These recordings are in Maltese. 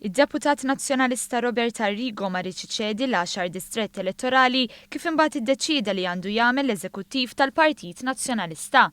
Id-Deputat Nazzjonalista Robert Arrigo ma rridx iċedi l-10 distrett elettorali kif imbagħad iddeċieda li għandu jagħmel l-Eżekuttiv tal-Partit Nazzjonalista.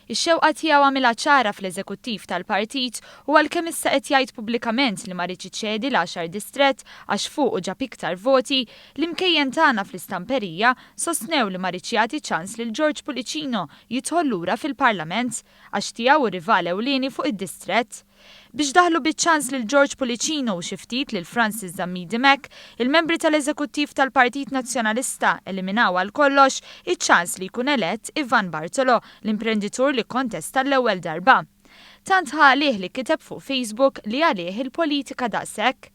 Ix-xewqa tiegħu għamilha ċara fl-Eżekuttiv tal-Partit u għalkemm issa qed jgħid pubblikament li ma rridx iċedi l-10 distrett għax fuq ġab iktar voti, l-imkejjen tagħna fl-istamperija sostnew li ma rridx jagħti ċans lil George Pulicino jidħol lura fil-Parlament għax tiegħu rival ewlieni fuq id-distrett. Biex daħlu biċ-ċans lil George Pulicino u xi ftit lil Francis Zammidi Mek, il-membri tal-Eżekuttiv tal-Partit Nazzjonalista eliminaw għal kollox iċ-ċans li jkun elett Ivan Bartolo, l-imprenditur li kontesta l-ewwel darba. Tant ħalih li kiteb fuq Facebook li għalih il-politika daqshekk.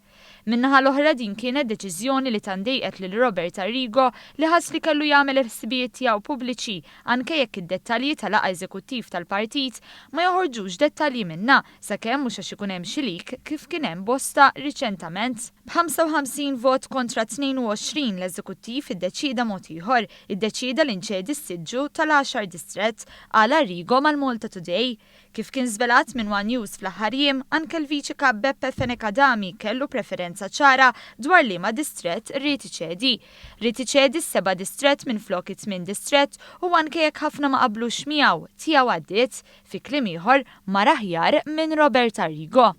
Minnaħa l-oħra din kienet deċiżjoni li tandejqet lil Robert Arrigo li ħass li kellu jagħmel il-ħsibijiet tiegħu pubbliċi anke jekk id-dettalji tal-laqgħa eżekuttiv tal-partit ma joħorġux dettalji minnha sakemm mhux għax ikun hemm xi lik kif kien hemm bosta riċentament. B'55 vot kontra 22 l-eżekuttiv iddeċida mod ieħor, iddeċida li nċedi s-siġġu tal-10 distrett għal Arrigo mal-Malta Today. Kif kien żvelat minn One News fl-aħħar jiem, anke l-Viċi Kap Beppe Fenekadami kellu preferenza ċara dwar liema distrett rrid iċedi. Rrid iċedi s-7 distrett minn flok 8 distrett u anke jekk ħafna ma qablux miegħu tiegħu għaddiet fi kliem ieħor mar aħjar minn Robert Arrigo.